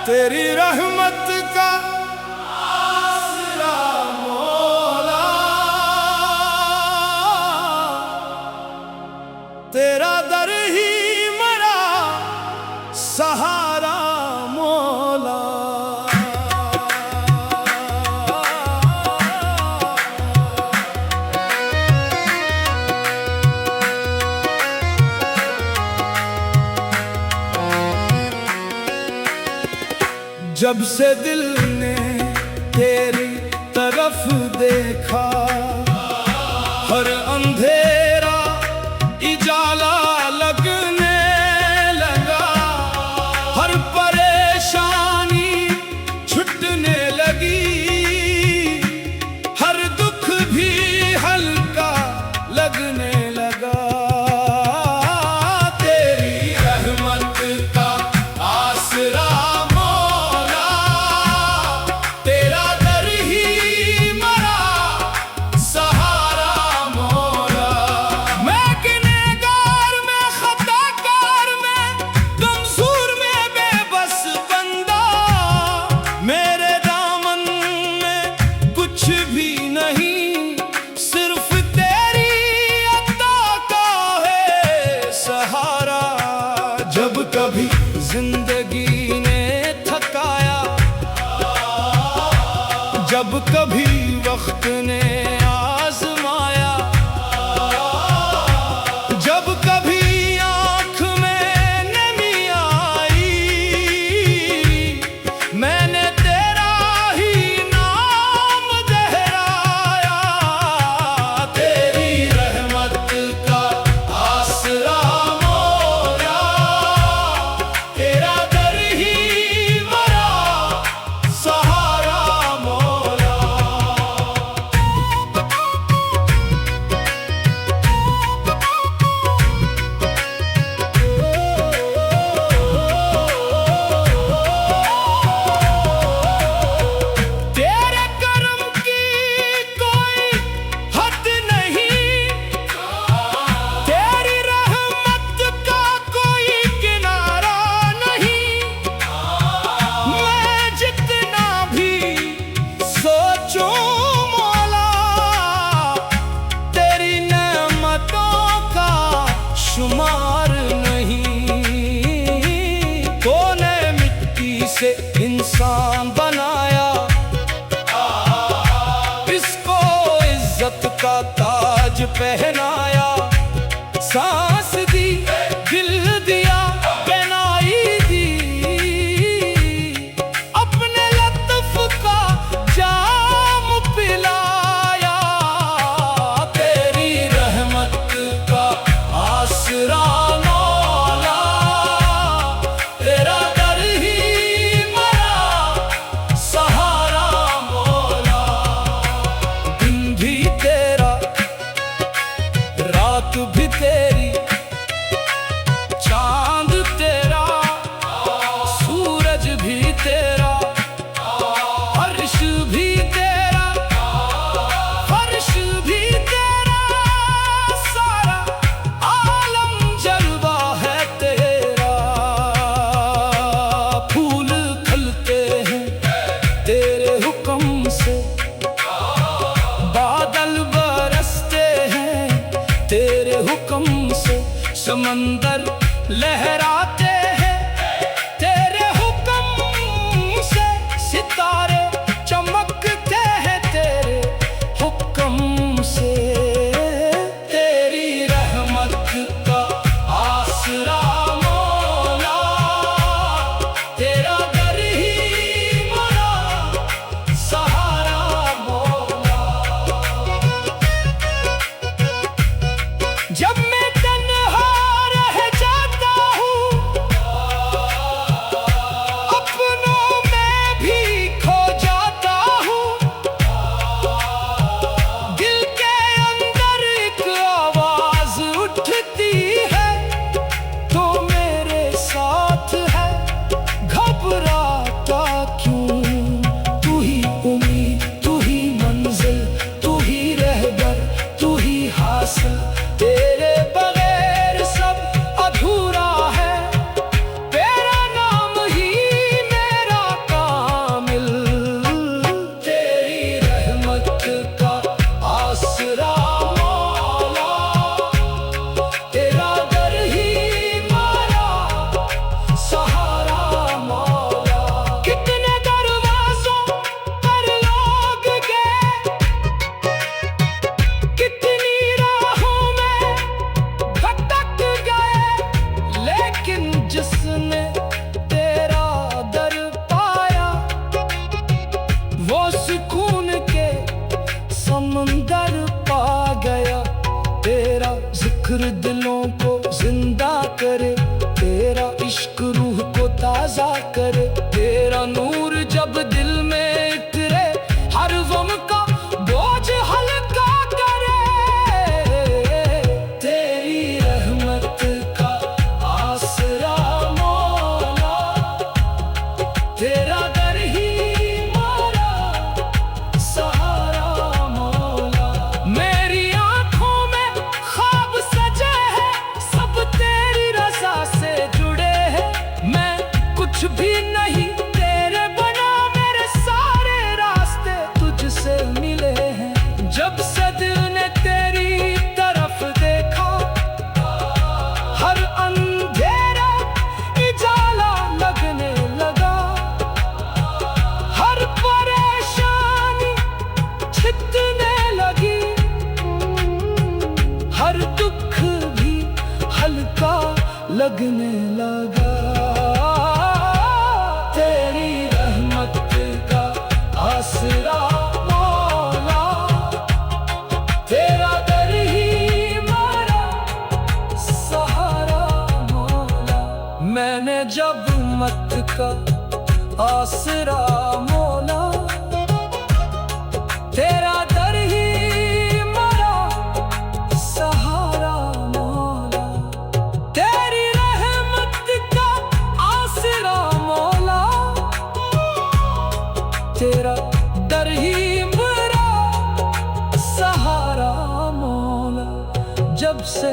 तेरी रहमत का आसरा मौला, तेरा दर ही मेरा सहारा मौला। जब से दिल ने तेरी तरफ देखा, हर अंधेरा उजाला लगने लगा, हर परेशानी छुटने लगी, हर दुख भी हल्का लगने लगा। तेरी रहमत का आसरा जब कभी जिंदगी ने थकाया, जब कभी वक्त ने आजमाया, जब कभी आँख में नमी आई, मैंने तेरा ही नाम दोहराया। तेरी रहमत का आसरा शुमार नहीं। तूने मिट्टी से इंसान बनाया, इसको इज्जत का ताज पहनाया, सांस दी, दिल दिया, पहनाई दी, अपने लत्फ का जाम पिलाया। तेरी रहमत का आसरा मौला, तेरा दर ही मेरा सहारा मौला। दिन भी तेरा, रात भी तेरी, चांद तेरा, सूरज भी तेरा, अर्श भी तेरा, फर्श भी तेरा, सारा आलम जलवा है तेरा। फूल खिलते हैं तेरे हुक्म से, बादल बरसते हैं तेरे हुक्म से, समंदर लहराते हैं तेरे हुक्म से, सितारे चमकते हैं तेरे हुक्म से। तेरी रहमत का आसरा मौला, तेरा दर ही मेरा सहारा मौला। जब मैं तन्हा रह जाता हूँ, जिक्र दिलों को जिंदा करे, तेरा इश्क रूह को ताजा करे। तेरा नूर जब दिल में उतरे, हर गम का बोझ हल्का करे। तेरी रहमत का आसरा मौला, तेरा दर ही हमारा सहारा मौला। मेरी आंखों में ख्वाब सजे हैं, सब तेरी रज़ा से जुड़े हैं। मैं कुछ भी नहीं तेरे बना, मेरे सारे रास्ते तुझसे मिले हैं। जब से दिल ने तेरी तरफ देखा, हर अंधेरा उजाला लगने लगा। हर परेशानी छिपने लगी, हर दुख भी हल्का लगने लगा। तेरी रहमत का आसरा मौला, तेरा दर ही हमारा सहारा मौला। मैंने जब मत का आसरा मौला, तेरा दर ही हमारा सहारा मौला। तेरी रहमत का आसरा मौला, तेरा दर ही हमारा सहारा मौला। जब से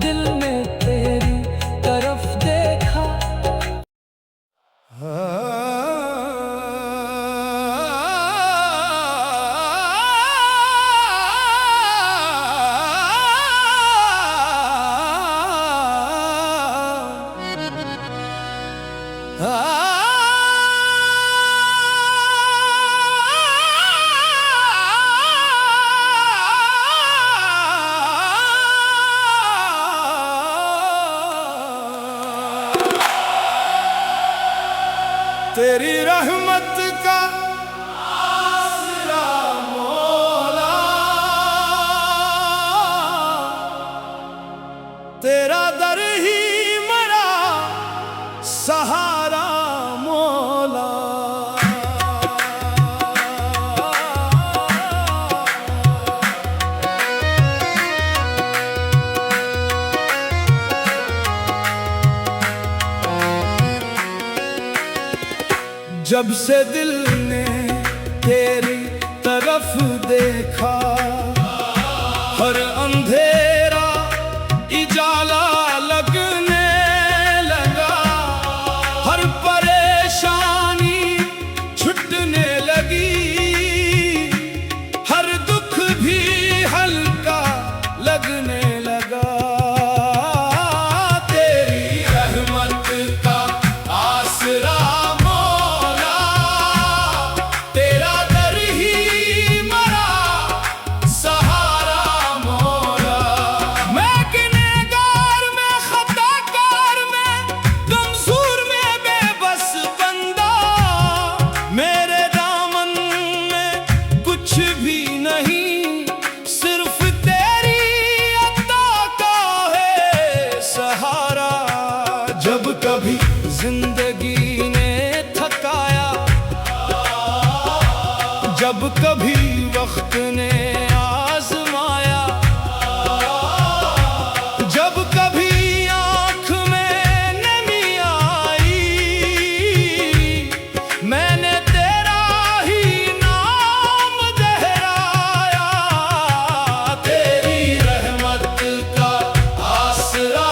दिल ने तेरी तरफ देखा। तेरी रहमत का आसरा मौला, तेरा दर ही मेरा सहारा मौला। जब से दिल ने तेरी तरफ देखा, हर अंधेरा उजाला लगने लगा। हर परेशानी छुटने लगी, हर दुख भी हल्का लगने लगा। तेरी रहमत का आसरा जब कभी जिंदगी ने थकाया, जब कभी वक्त ने आजमाया, जब कभी आँख में नमी आई, मैंने तेरा ही नाम दोहराया। तेरी रहमत का आसरा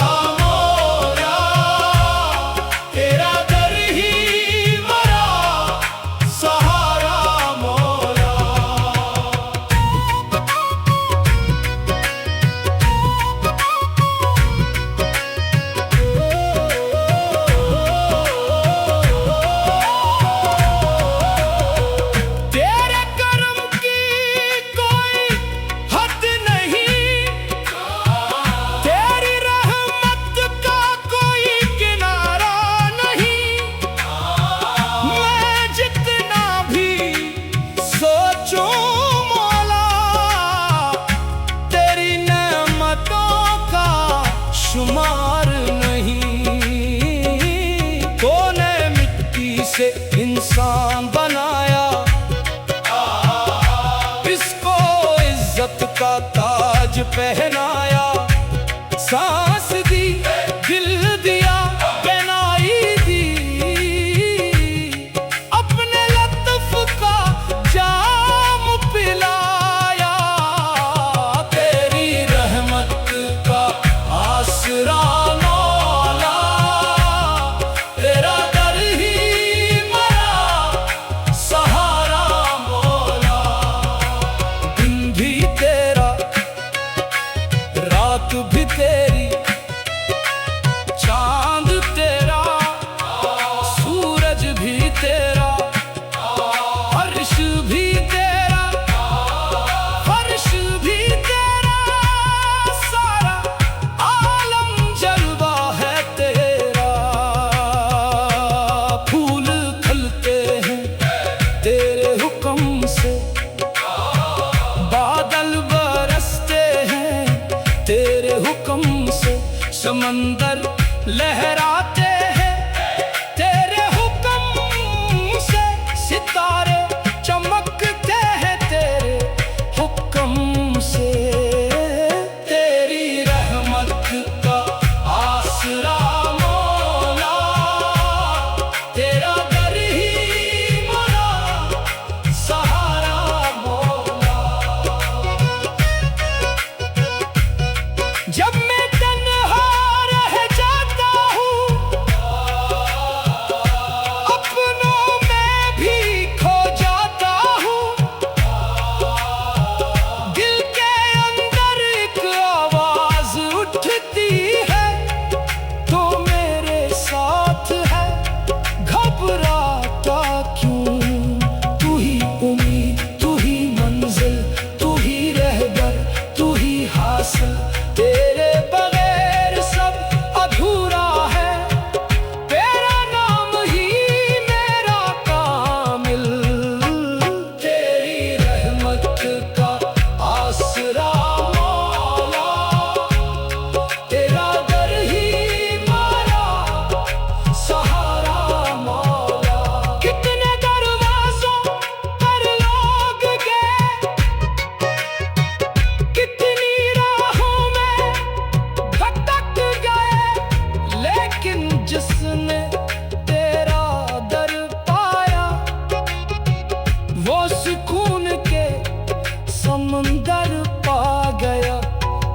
इंसान बनाया, इसको इज्जत का ताज पहनाया। सांस दी, दिल दिया, पहनाई दी, अपने लत्फ का जाम पिलाया। तेरी रहमत का आसरा मौला, तेरा दर ही मरा सहारा मौला। दिन भी तेरा, रात भी तेरी, चांद तेरा, सूरज भी तेरा, अर्श भी तेरा, फर्श भी तेरा, सारा आलम जलवा है तेरा। फूल खिलते हैं तेरे हुक्म से, बादल बरसते हैं तेरे हुक्म से, समंदर लहराते हैं तेरे हुक्म से, सितारे चमकते हैं तेरे हुक्म से। तेरी रहमत का आसरा मौला, तेरा दर ही मरा सहारा मौला। जब मैं तन्हा रह जाता हूँ, अपनों में भी खो जाता हूँ, दिल के अंदर एक आवाज उठती है, तो मेरे साथ है, घबराता क्यों? तू ही उम्मीद, तू ही मंजिल, तू ही रहबर, तू ही हासिल, तेरे बगैर सब अधूरा है, तेरा नाम ही मेरा कामिल। तेरी रहमत का आसरा मौला, तेरा दर ही मारा सहारा मौला। कितने दरवाजों पर लोग गए, कितनी राहों में भटक गए, लेकिन जिसने तेरा दर पाया, वो सुकून के समंदर पा गया।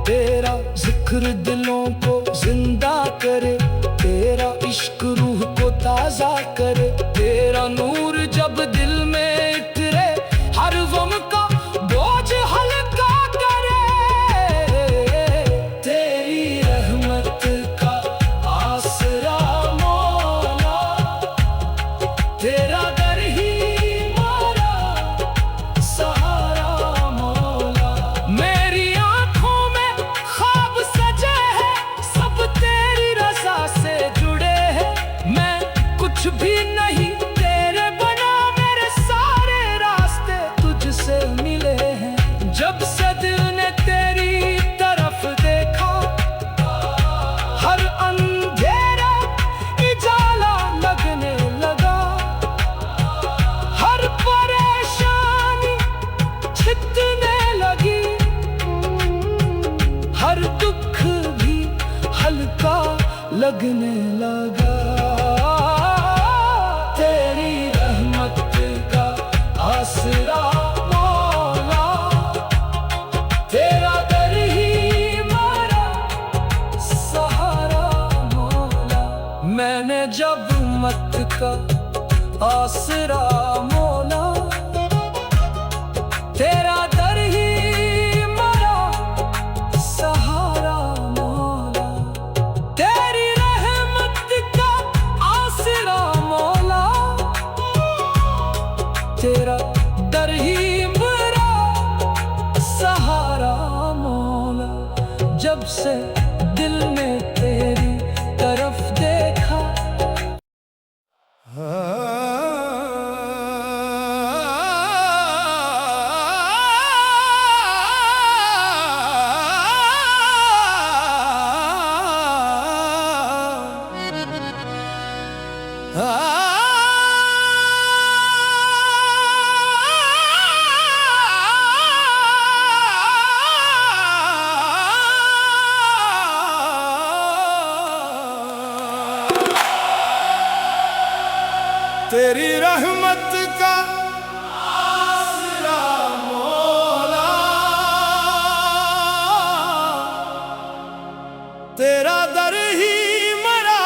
तेरा जिक्र दिलों को जिंदा करे, तेरा इश्क रूह को ताजा करे, तेरा नूर जब दिल में उतरे, हर गम का बोझ हल्का करे। तेरी रहमत का आसरा मौला, तेरा दर ही मारा सहारा मौला। मेरी आंखों में ख्वाब सजे हैं, सब तेरी रज़ा से जुड़े हैं। मैं कुछ भी नहीं तेरे बना, मेरे सारे रास्ते तुझसे मिले हैं। जब से दिल ने तेरी तरफ देखा, हर अंधेरा उजाला लगने लगा, हर परेशानी छिपने लगी, हर दुख भी हल्का लगने लगा। तेरी रहमत का आसरा मौला, तेरा दर ही मारा सहारा मौला। मैंने जब मत का आसरा मौला, तेरा दर ही मारा सहारा मौला। तेरी रहमत का आसरा मौला, तेरा दर ही मेरा सहारा मौला। जब से दिल ने तेरी तरफ देखा, तेरी रहमत का आसरा मौला, तेरा दर ही मेरा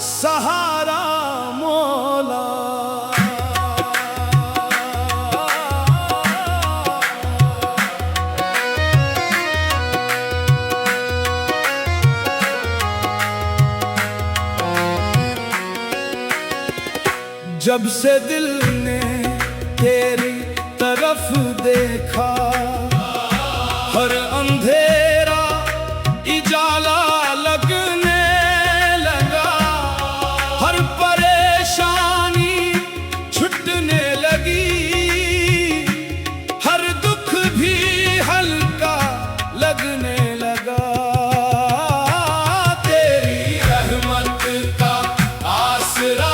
सहारा मौला। जब से दिल ने तेरी तरफ देखा, हर अंधेरा उजाला लगने लगा, हर परेशानी छुटने लगी, हर दुख भी हल्का लगने लगा। तेरी रहमत का आसरा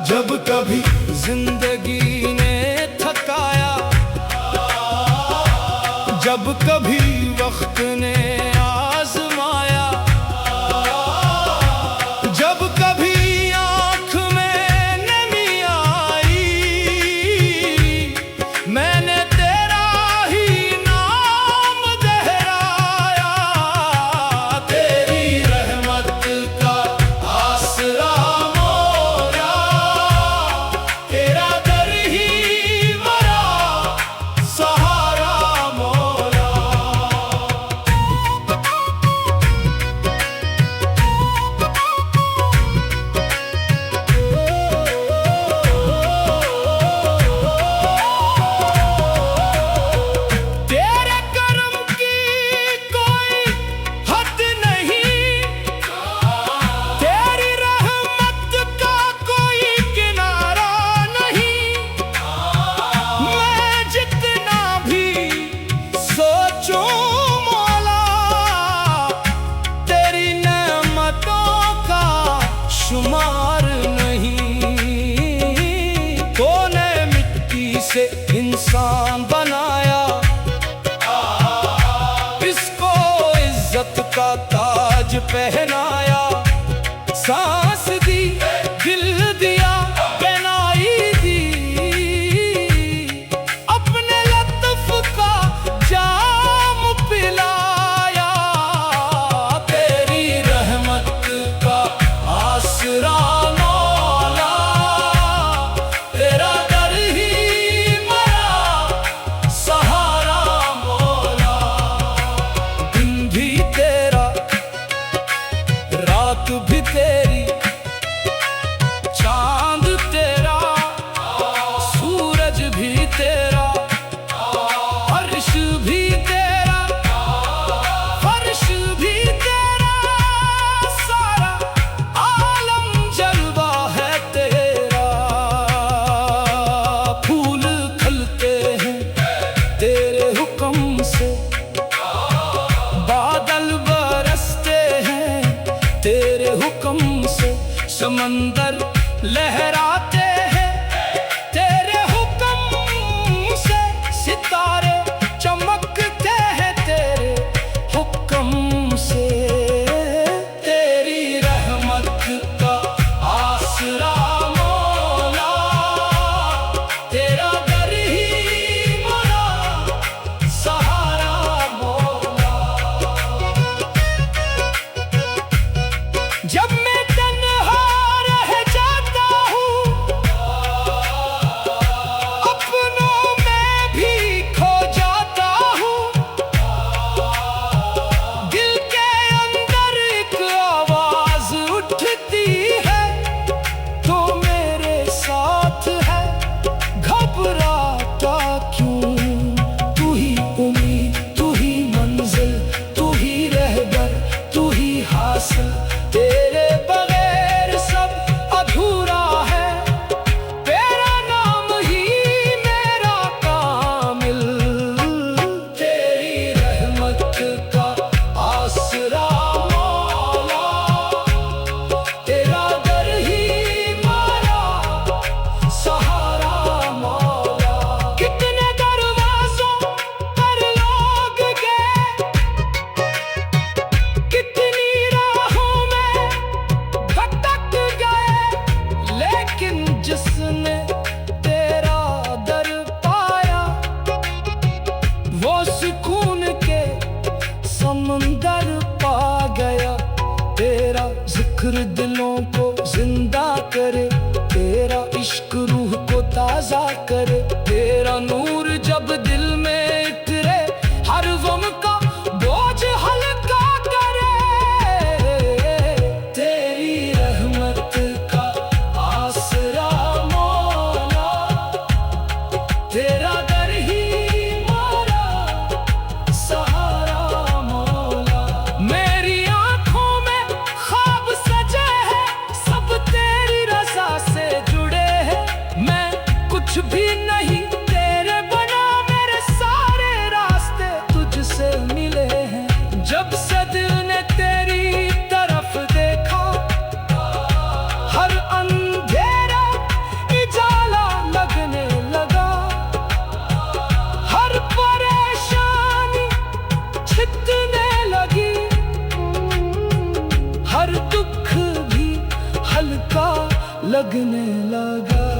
जब कभी जिंदगी ने थकाया, जब कभी वक्त ने आजमाया, जब कभी आँख में नमी आई, मैंने तेरा ही नाम दोहराया। तेरी रहमत का आसरा शुमार नहीं। तूने मिट्टी से इंसान बनाया, इसको इज्जत का ताज पहनाया, सांस दी, दिल दिया, पहनाई दी, अपने लत्फ का जाम पिलाया। तेरी रहमत का आसरा मौला, तेरा दर ही मेरा सहारा मौला। दिन भी तेरा, रात भी तेरी, चांद तेरा, सूरज भी तेरा, अर्श भी तेरा, फर्श भी तेरा, सारा आलम जलवा है तेरा। फूल खिलते हैं तेरे हुक्म से, बादल बरसते हैं तेरे हुक्म से, समंदर लहराते हैं तेरे हुक्म से, सितारे चमकते हैं तेरे हुक्म से। तेरी रहमत का आसरा मौला, तेरा दर ही मेरा सहारा मौला। जब मैं तन्हा रह जाता हूँ, ताजा करे। तेरा नूर जब दिल में उतरे, हर गम का बोझ हल्का करे। तेरी रहमत का आसरा मौला, तेरा दर ही हमारा सहारा मौला। मेरी आंखों में ख्वाब सजे हैं, सब तेरी रज़ा से जुड़े हैं। मैं कुछ भी नहीं तेरे बना, मेरे सारे रास्ते तुझसे मिले हैं। जब से दिल ने तेरी तरफ देखा, हर अंधेरा उजाला लगने लगा। हर परेशानी छिपने लगी, हर दुख भी हल्का लगने लगा।